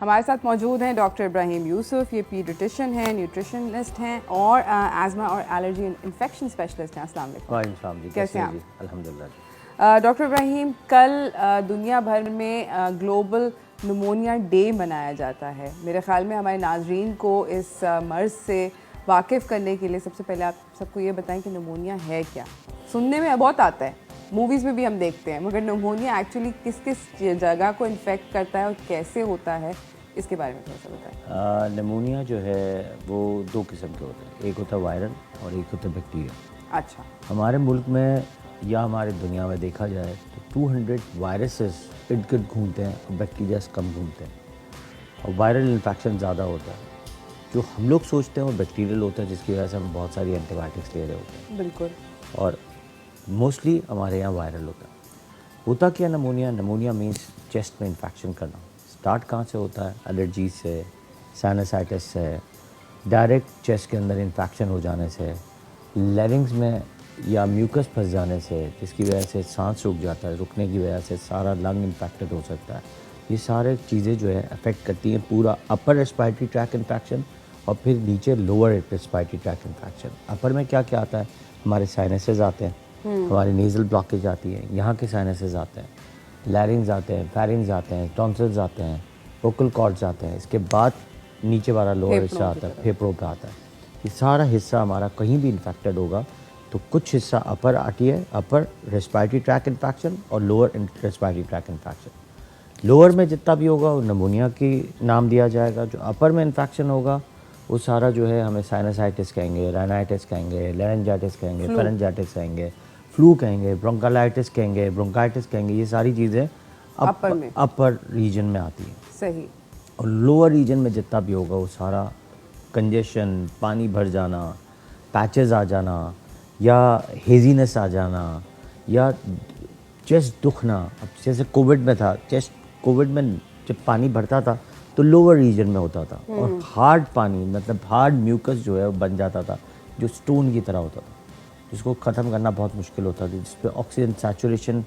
हमारे साथ मौजूद हैं डॉक्टर इब्राहिम यूसुफ। ये पीडियाट्रिशियन हैं, न्यूट्रिशनिस्ट हैं और एज़मा और एलर्जी इन्फेक्शन स्पेशलिस्ट हैं। अस्सलाम वालेकुम। जी, कैसे हैं आप? अल्हम्दुलिल्लाह। डॉक्टर इब्राहिम, कल दुनिया भर में ग्लोबल निमोनिया डे मनाया जाता है। मेरे ख़्याल में हमारे नाजरीन को इस मर्ज़ से वाकिफ़ करने के लिए सबसे पहले आप सबको ये बताएं कि निमोनिया है क्या। सुनने में बहुत आता है, मूवीज़ में भी हम देखते हैं, मगर निमोनिया एक्चुअली किस किस जगह को इन्फेक्ट करता है और कैसे होता है, इसके बारे में थोड़ा सा बताएं। निमोनिया जो है वो दो किस्म के होते हैं, एक होता है वायरल और एक होता है बैक्टीरिया। अच्छा। हमारे मुल्क में या हमारे दुनिया में देखा जाए तो 200 वायरसेस इर्द गिर्द घूमते हैं और बैक्टीरिया कम घूमते हैं, और वायरल इन्फेक्शन ज़्यादा होता है। जो हम लोग सोचते हैं वो बैक्टीरियल होता है, जिसकी वजह से हम बहुत सारी एंटीबायोटिक्स ले रहे होते हैं। बिल्कुल। और मोस्टली हमारे यहाँ वायरल होता क्या निमोनिया? निमोनिया मीन्स चेस्ट में इन्फेक्शन करना। स्टार्ट कहाँ से होता है? एलर्जी से, साइनसाइटिस से, डायरेक्ट चेस्ट के अंदर इन्फेक्शन हो जाने से, लैरिंग्स में या म्यूकस फंस जाने से, जिसकी वजह से सांस रुक जाता है, रुकने की वजह से सारा लंग इन्फेक्टेड हो सकता है। ये सारे चीज़ें जो है अफेक्ट करती हैं पूरा अपर रेस्पिरेटरी ट्रैक इन्फेक्शन और फिर नीचे लोअर रेस्पिरेटरी ट्रैक इन्फेक्शन। अपर में क्या क्या आता है? हमारे साइनसेस आते हैं, हमारी नेज़ल ब्लॉकेज आती है, यहाँ के साइनसेस आते हैं, लैरिंग्स आते हैं, फेरिंग्स आते हैं, टॉन्सिल्स आते हैं, वोकल कॉर्ड्स आते हैं। इसके बाद नीचे वाला लोअर हिस्सा आता है, फेफड़ों पे आता है। ये सारा हिस्सा हमारा कहीं भी इन्फेक्टेड होगा तो कुछ हिस्सा अपर आती है, अपर रेस्पिरेटरी ट्रैक इन्फेक्शन, और lower respiratory tract infection. Lower में जितना भी होगा वो निमोनिया की नाम दिया जाएगा। जो अपर में इन्फेक्शन होगा वो सारा जो है हमें साइनसाइटिस कहेंगे, राइनाइटिस कहेंगे, लेरेंजाइटिस कहेंगे, फेरेंजाइटिस कहेंगे, फ्लू कहेंगे, ब्रोंकालाइटिस कहेंगे, ब्रोंकाइटिस कहेंगे। ये सारी चीज़ें अपर रीजन में आती हैं। सही। और लोअर रीजन में जितना भी होगा वो सारा कंजेशन, पानी भर जाना, पैचेस आ जाना, या हेजीनेस आ जाना, या चेस्ट दुखना। अब जैसे कोविड में था, चेस्ट कोविड में जब पानी भरता था तो लोअर रीजन में होता था, और हार्ड पानी मतलब हार्ड म्यूकस जो है वो बन जाता था, जो स्टोन की तरह होता था, जिसको ख़त्म करना बहुत मुश्किल होता था, जिस पे ऑक्सीजन सैचुरेशन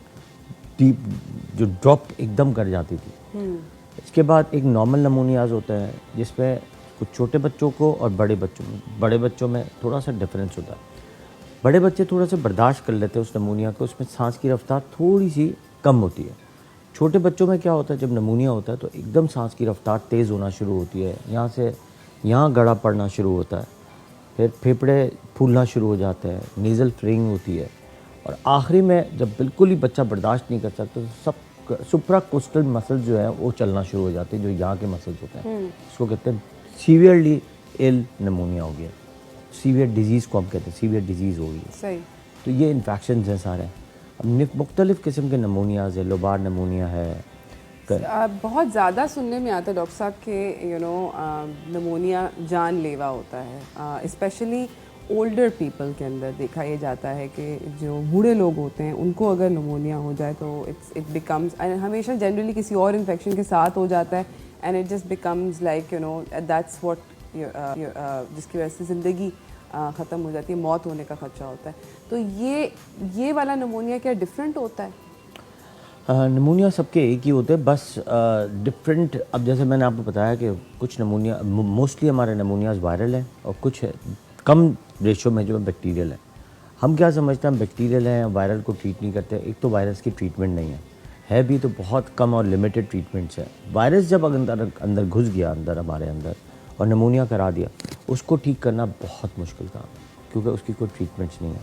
डीप जो ड्रॉप एकदम कर जाती थी। इसके बाद एक नॉर्मल निमोनियाज होते हैं जिसमें कुछ छोटे बच्चों को और बड़े बच्चों में थोड़ा सा डिफरेंस होता है। बड़े बच्चे थोड़ा सा बर्दाश्त कर लेते हैं उस निमोनिया को, उसमें सांस की रफ्तार थोड़ी सी कम होती है। छोटे बच्चों में क्या होता है, जब निमोनिया होता है तो एकदम सांस की रफ्तार तेज़ होना शुरू होती है, यहाँ से यहाँ गड़ा पड़ना शुरू होता है, फिर फेफड़े फूलना शुरू हो जाते हैं, नीज़ल फ्रिंग होती है, और आखिरी में जब बिल्कुल ही बच्चा बर्दाश्त नहीं कर सकता तो सब सुप्राकोस्टल मसल्स जो है वो चलना शुरू हो जाते हैं, जो यहाँ के मसल्स होते हैं। इसको कहते हैं सीवियरली इल निमोनिया हो गया, सीवियर डिजीज़ को हम कहते हैं, सीवियर डिजीज़ हो गई है। सही। तो ये इन्फेक्शन हैं सारे। अब मुख्तलिफ़ किस्म के निमोनियाज है, लोबार निमोनिया है। बहुत ज़्यादा सुनने में आता है डॉक्टर साहब के निमोनिया जानलेवा होता है, स्पेशली ओल्डर पीपल के अंदर देखा ये जाता है कि जो बूढ़े लोग होते हैं उनको अगर निमोनिया हो जाए तो इट बिकम्स, हमेशा जनरली किसी और इन्फेक्शन के साथ हो जाता है, and it just becomes like that's what जिसकी वजह से ज़िंदगी ख़त्म हो जाती है, मौत होने का खदशा होता है। तो ये वाला निमोनिया क्या डिफरेंट होता है? निमोनिया सबके एक ही होते हैं, बस डिफरेंट। अब जैसे मैंने आपको बताया कि कुछ निमोनिया, मोस्टली हमारे निमोनियाज वायरल हैं, और कुछ कम रेशो में जो बैक्टीरियल है। हम क्या समझते हैं, हम बैक्टीरियल हैं, वायरल को ट्रीट नहीं करते। एक तो वायरस की ट्रीटमेंट नहीं है भी तो बहुत कम और लिमिटेड ट्रीटमेंट्स है। वायरस जब अंदर घुस गया हमारे अंदर और निमोनिया करा दिया, उसको ठीक करना बहुत मुश्किल काम है, क्योंकि उसकी कोई ट्रीटमेंट्स नहीं है।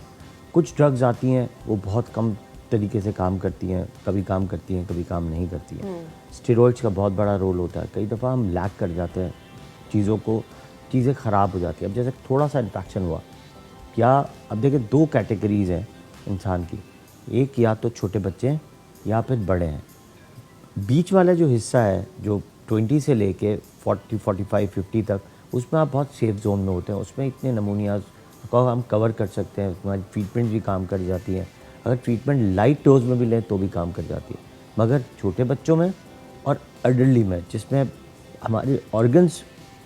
कुछ ड्रग्स आती हैं वो बहुत कम तरीके से काम करती हैं, कभी काम करती हैं, कभी काम नहीं करती हैं। स्टेरॉइड्स का बहुत बड़ा रोल होता है। कई दफ़ा हम लैक कर जाते हैं चीज़ें ख़राब हो जाती है। अब जैसे थोड़ा सा इन्फेक्शन हुआ, क्या अब देखिए दो कैटेगरीज़ हैं इंसान की, एक या तो छोटे बच्चे हैं या फिर बड़े हैं। बीच वाला जो हिस्सा है, जो 20 से लेके 40, 45, 50 तक, उसमें आप बहुत सेफ जोन में होते हैं। उसमें इतने नमूनियाज को हम कवर कर सकते हैं, हमारी ट्रीटमेंट भी काम कर जाती है। अगर ट्रीटमेंट लाइट डोज में भी लें तो भी काम कर जाती है। मगर छोटे बच्चों में और एडल्टली में, जिसमें हमारे ऑर्गन्स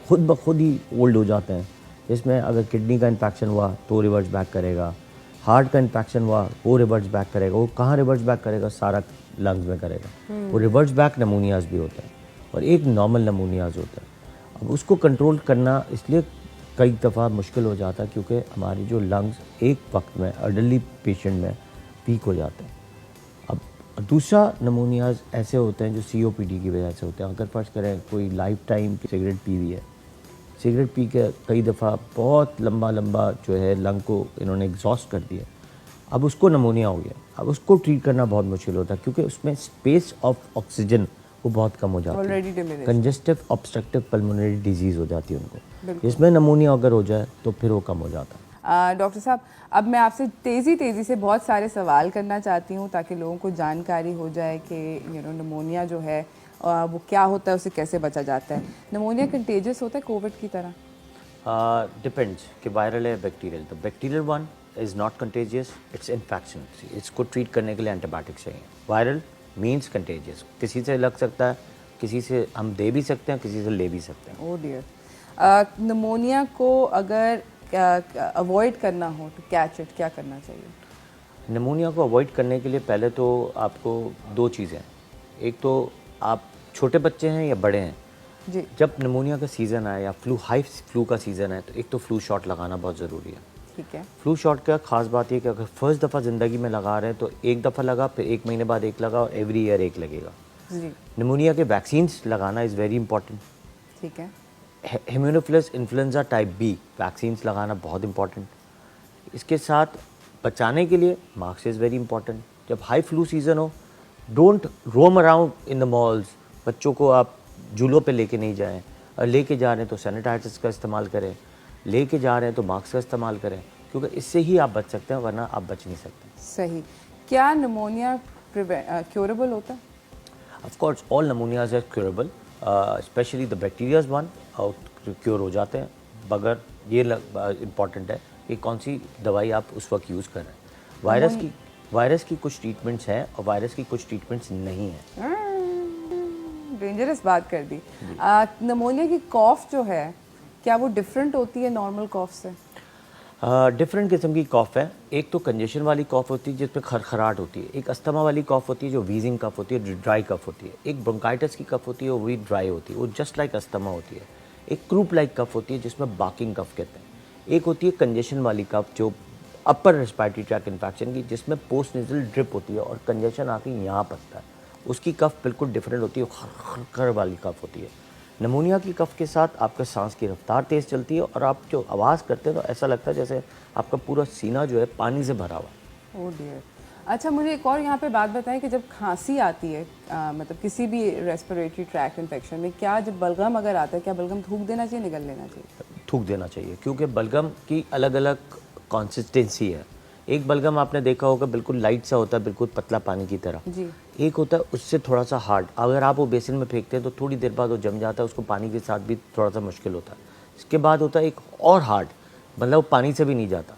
खुद ब खुद ही ओल्ड हो जाते हैं, इसमें अगर किडनी का इन्फेक्शन हुआ तो रिवर्स बैक करेगा, हार्ट का इन्फेक्शन हुआ वो रिवर्स बैक करेगा। वो कहाँ रिवर्स बैक करेगा? सारा लंग्स में करेगा। वो रिवर्स बैक निमोनियाज भी होता है। और एक नॉर्मल नमूनियाज होता है। अब उसको कंट्रोल करना इसलिए कई दफ़ा मुश्किल हो जाता है क्योंकि हमारी जो लंग्स एक वक्त में एल्डरली पेशेंट में वीक हो जाते हैं। अब दूसरा नमूनियाज ऐसे होते हैं जो COPD की वजह से होते हैं। अगर फर्ज करें कोई लाइफ टाइम सिगरेट पी हुई है, सिगरेट पी के कई दफ़ा बहुत लंबा लंबा जो है लंग को इन्होंने एग्जॉस्ट कर दिया, अब उसको नमूनिया हो गया। अब उसको ट्रीट करना बहुत मुश्किल होता है क्योंकि उसमें स्पेस ऑफ ऑक्सीजन वो बहुत कम हो जाती है। Already diminish. Congestive obstructive pulmonary disease हो जाती है उनको, जिसमें नमूनिया अगर हो जाए तो फिर वो कम हो जाता है। डॉक्टर साहब, अब मैं आपसे तेज़ी से बहुत सारे सवाल करना चाहती हूँ ताकि लोगों को जानकारी हो जाए कि नमोनिया जो है वो क्या होता है, उससे कैसे बचा जाता है। नमोनिया कंटेजियस होता है कोविड की तरह? डिपेंड्स कि वायरल है बैक्टीरियल। तो bacterial one is not contagious, it's infection. इसको ट्रीट करने के लिए एंटीबायोटिक्स चाहिए। वायरल मीन्स कंटेजियस, किसी से लग सकता है, किसी से हम दे भी सकते हैं, किसी से ले भी सकते हैं। ओह डियर। नमोनिया को अगर अवॉइड करना हो तो कैच इट, क्या करना चाहिए? नमूनिया को अवॉइड करने के लिए पहले तो आपको दो चीज़ें, एक तो आप छोटे बच्चे हैं या बड़े हैं जी, जब नमूनिया का सीज़न आए या हाई फ्लू का सीज़न है तो एक तो फ्लू शॉट लगाना बहुत ज़रूरी है। ठीक है। फ्लू शॉट का ख़ास बात ये कि अगर फर्स्ट दफ़ा ज़िंदगी में लगा रहे हैं तो एक दफ़ा लगा, फिर 1 महीने बाद एक लगा और एवरी ईयर एक लगेगा। जी, नमूनिया के वैक्सीन्स लगाना इज़ वेरी इंपॉर्टेंट। ठीक है। Haemophilus influenza type B vaccines लगाना बहुत इंपॉर्टेंट। इसके साथ बचाने के लिए मास्क इज़ वेरी इंपॉर्टेंट। जब हाई फ्लू सीज़न हो, don't roam around in the malls. बच्चों को आप झूलों पे लेके नहीं जाएं, और लेके जा रहे हैं तो सैनिटाइजर्स का इस्तेमाल करें, लेके जा रहे हैं तो मास्क का इस्तेमाल करें, क्योंकि इससे ही आप बच सकते हैं, वरना आप बच नहीं सकते। सही। क्या नमोनिया क्योरेबल होता है? Of course all pneumonias are curable, specially the bacterias one cure हो जाते हैं, मगर ये इम्पॉर्टेंट है कि कौन सी दवाई आप उस वक्त यूज़ कर रहे हैं। वायरस की कुछ ट्रीटमेंट्स हैं और वायरस की कुछ ट्रीटमेंट्स नहीं हैं। डेंजरस बात कर दी। नमोनिया की कॉफ जो है, क्या वो डिफरेंट होती है नॉर्मल कॉफ से? डिफरेंट किस्म की कॉफ़ है। एक तो कंजेशन वाली कॉफ़ होती है जिसमें खरखराहट होती है, एक अस्थमा वाली कॉफ़ होती है जो वीजिंग कफ होती है, जो ड्राई कफ होती है, एक ब्रोंकाइटिस की कफ होती है वो भी ड्राई होती है, वो जस्ट लाइक अस्थमा होती है, एक क्रूप लाइक कफ होती है जिसमें बाकिंग कफ कहते हैं, एक होती है कंजेशन वाली कफ जो अपर रेस्पिरेटरी ट्रैक इन्फेक्शन की, जिसमें पोस्ट नेजल ड्रिप होती है और कंजेशन आके यहाँ फंसता है, उसकी कफ बिल्कुल डिफरेंट होती है, खर वाली कफ होती है। नमूनिया की कफ के साथ आपका सांस की रफ्तार तेज़ चलती है और आप जो आवाज़ करते हैं तो ऐसा लगता है जैसे आपका पूरा सीना जो है पानी से भरा हुआ। Oh dear. अच्छा, मुझे एक और यहाँ पे बात बताएं कि जब खांसी आती है, मतलब किसी भी रेस्पिरेटरी ट्रैक इन्फेक्शन में, क्या जब बलगम अगर आता है, क्या बलगम थूक देना चाहिए, निगल लेना चाहिए? थूक देना चाहिए, क्योंकि बलगम की अलग अलग कंसिस्टेंसी है। एक बलगम आपने देखा होगा बिल्कुल लाइट सा होता है, बिल्कुल पतला पानी की तरह। जी। एक होता है उससे थोड़ा सा हार्ड, अगर आप वो बेसिन में फेंकते हैं तो थोड़ी देर बाद वो जम जाता है, उसको पानी के साथ भी थोड़ा सा मुश्किल होता है। इसके बाद होता है एक और हार्ड, मतलब वो पानी से भी नहीं जाता।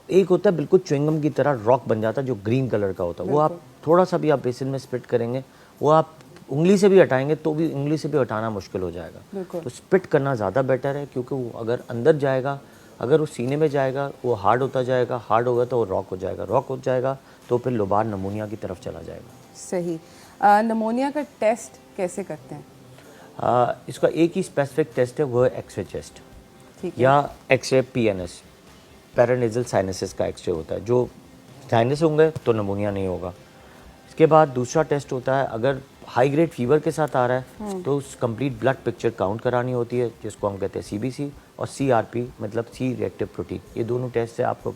एक होता है बिल्कुल च्युइंगम की तरह रॉक बन जाता है जो ग्रीन कलर का होता है, वो आप थोड़ा सा भी आप बेसिन में स्पिट करेंगे, वो आप उंगली से भी हटाएंगे तो भी उंगली से भी हटाना मुश्किल हो जाएगा। तो स्पिट करना ज़्यादा बेटर है, क्योंकि वो अगर अंदर जाएगा, अगर वो सीने में जाएगा वो हार्ड होता जाएगा, हार्ड होगा तो वो रॉक हो जाएगा, रॉक हो जाएगा तो फिर लोबार नमूनिया की तरफ चला जाएगा। सही। नमोनिया का टेस्ट कैसे करते हैं? इसका एक ही स्पेसिफिक टेस्ट है, वो है एक्सरे चेस्ट, ठीक है। या एक्सरे PNS, पैरानेजल साइनसिस का एक्सरे होता है। जो साइनस होंगे तो नमूनिया नहीं होगा। इसके बाद दूसरा टेस्ट होता है, अगर हाई ग्रेड फीवर के साथ आ रहा है तो उस कंप्लीट ब्लड पिक्चर काउंट करानी होती है, जिसको हम कहते हैं CBC, और CRP मतलब सी रिएक्टिव प्रोटीन। ये दोनों टेस्ट से आपको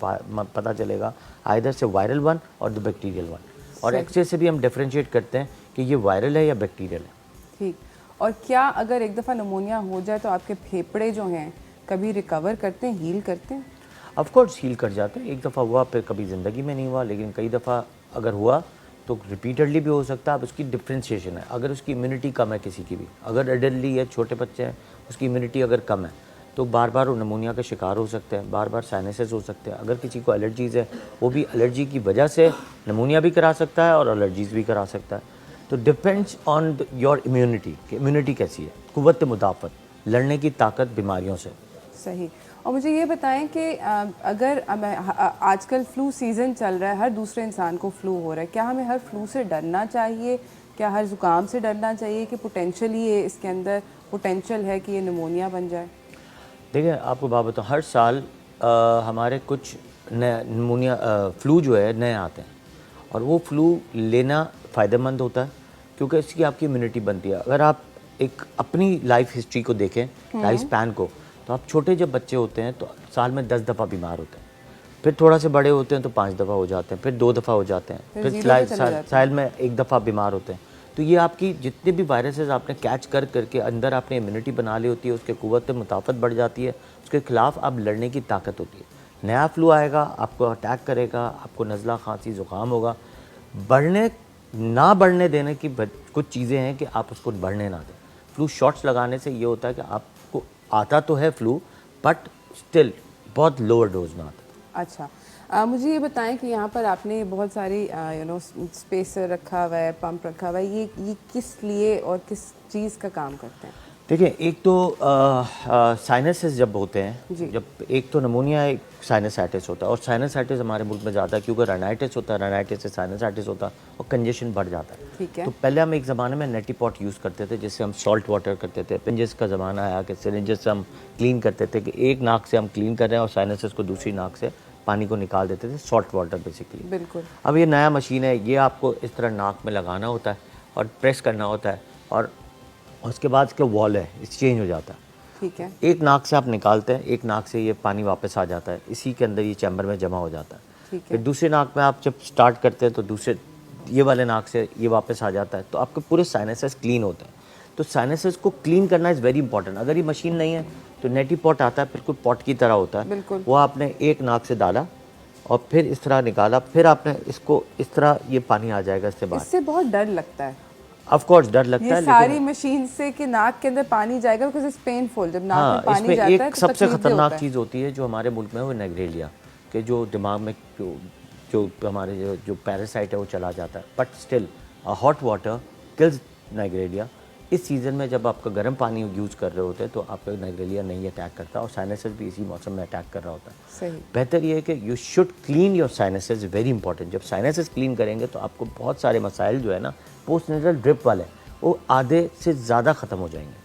पता चलेगा आइदर से वायरल वन और द बैक्टीरियल वन, और एक्सरे से भी हम डिफरेंशिएट करते हैं कि ये वायरल है या बैक्टीरियल है। ठीक। और क्या अगर एक दफ़ा नमोनिया हो जाए तो आपके फेफड़े जो हैं कभी रिकवर करते हैं, हील करते हैं? ऑफ कोर्स हील कर जाते हैं। एक दफ़ा हुआ फिर कभी ज़िंदगी में नहीं हुआ, लेकिन कई दफ़ा अगर हुआ तो रिपीटेडली भी हो सकता है। अब उसकी डिफ्रेंशिएशन है, अगर उसकी इम्यूनिटी कम है किसी की भी, अगर एडल्टली है, छोटे बच्चे हैं, उसकी इम्यूनिटी अगर कम है तो बार बार वो नमूनिया का शिकार हो सकते हैं, बार बार साइनसेस हो सकते हैं। अगर किसी को एलर्जीज़ है, वो भी एलर्जी की वजह से नमूनिया भी करा सकता है और एलर्जीज़ भी करा सकता है। तो डिपेंड्स ऑन योर इम्यूनिटी, कि इम्यूनिटी कैसी है, कुव्वत मुदाफ़त, लड़ने की ताकत बीमारियों से। सही। और मुझे ये बताएं कि अगर आजकल फ्लू सीज़न चल रहा है, हर दूसरे इंसान को फ्लू हो रहा है, क्या हमें हर फ्लू से डरना चाहिए क्या हर ज़ुकाम से डरना चाहिए कि पोटेंशियली ये इसके अंदर पोटेंशियल है कि ये निमोनिया बन जाए? देखिए आपको बात बताऊँ, हर साल हमारे कुछ नए निमोनिया फ्लू जो है नए आते हैं, और वो फ्लू लेना फ़ायदेमंद होता है क्योंकि इसकी आपकी इम्यूनिटी बनती है। अगर आप एक अपनी लाइफ हिस्ट्री को देखें, लाइफ स्पैन को, तो आप छोटे जब बच्चे होते हैं तो साल में 10 दफ़ा बीमार होते हैं, फिर थोड़ा से बड़े होते हैं तो 5 दफ़ा हो जाते हैं, फिर 2 दफ़ा हो जाते हैं, फिर फिर 0 पे चले जाते हैं। साल में 1 दफ़ा बीमार होते हैं। तो ये आपकी जितने भी वायरसेस आपने कैच कर करके अंदर आपने इम्यूनिटी बना ली होती है, उसके क़ुव्वत मुताफ़त बढ़ जाती है, उसके ख़िलाफ़ आप लड़ने की ताकत होती है। नया फ्लू आएगा, आपको अटैक करेगा, आपको नज़ला, खांसी, ज़ुकाम होगा। ना बढ़ने देने की कुछ चीज़ें हैं कि आप उसको बढ़ने ना दें। फ्लू शॉट्स लगाने से ये होता है कि आपको आता तो है फ्लू, बट स्टिल बहुत लोअर डोज में आता है। अच्छा, मुझे ये बताएं कि यहाँ पर आपने बहुत सारी स्पेसर रखा हुआ है, पंप रखा हुआ है, ये किस लिए और किस चीज़ का काम करते हैं? देखिए, एक तो साइनसेस जब होते हैं, जी। जब एक तो नमूनिया, एक साइनसाइटिस होता है, और साइनसाइटिस हमारे मुल्क में ज़्यादा है क्योंकि राइनाइटिस होता है, राइनाइटिस से साइनसाइटिस होता है और कंजेशन बढ़ जाता है। ठीक है। तो पहले हम एक ज़माने में नेटी पॉट यूज़ करते थे, जिससे हम सॉल्ट वाटर करते थे। पिंजेस का ज़माना आया कि सिरिंजेस से हम क्लीन करते थे, कि एक नाक से हम क्लीन कर रहे हैं और साइनसेस को दूसरी नाक से पानी को निकाल देते थे, सॉल्ट वाटर बेसिकली। बिल्कुल। अब ये नया मशीन है, ये आपको इस तरह नाक में लगाना होता है और प्रेस करना होता है, और उसके बाद इसका वॉल है, चेंज हो जाता है। ठीक है। एक नाक से आप निकालते हैं, एक नाक से ये पानी वापस आ जाता है, इसी के अंदर ये चैम्बर में जमा हो जाता है। ठीक है। फिर दूसरे नाक में आप जब स्टार्ट करते हैं तो दूसरे ये वाले नाक से ये वापस आ जाता है, तो आपके पूरे साइनसेस क्लीन होते हैं। तो साइनसेस को क्लीन करना इज़ वेरी इंपॉर्टेंट। अगर ये मशीन नहीं है तो नेटी पॉट आता है, बिल्कुल पॉट की तरह होता है, बिल्कुल। वो आपने एक नाक से डाला और फिर इस तरह निकाला, फिर आपने इसको इस तरह, ये पानी आ जाएगा इससे बाहर। इससे बहुत डर लगता है, ऑफ कोर्स डर लगता ये है, सारी लेकिन मशीन से कि नाक के अंदर पानी जाएगा, बिकॉज़ इट्स पेनफुल जब नाक हाँ, में पानी इसमें जाता है एक तो सबसे तकलीफ भी ख़तरनाक होता है। चीज़ होती है जो हमारे मुल्क में है, वो नेग्रेलिया, कि जो दिमाग में जो हमारे जो पैरासाइट है वो चला जाता है। But still hot water kills Naegleria. इस सीज़न में जब आपका गर्म पानी यूज़ कर रहे होते हैं तो आपका नेग्रेलिया नहीं अटैक करता, और साइनसेस भी इसी मौसम में अटैक कर रहा होता है। सही। बेहतर ये है कि you should clean your sinuses, very important. जब साइनसेस क्लीन करेंगे तो आपको बहुत सारे मसाइल जो है ना, पोस्ट नेज़ल ड्रिप वाले, वो आधे से ज़्यादा ख़त्म हो जाएंगे।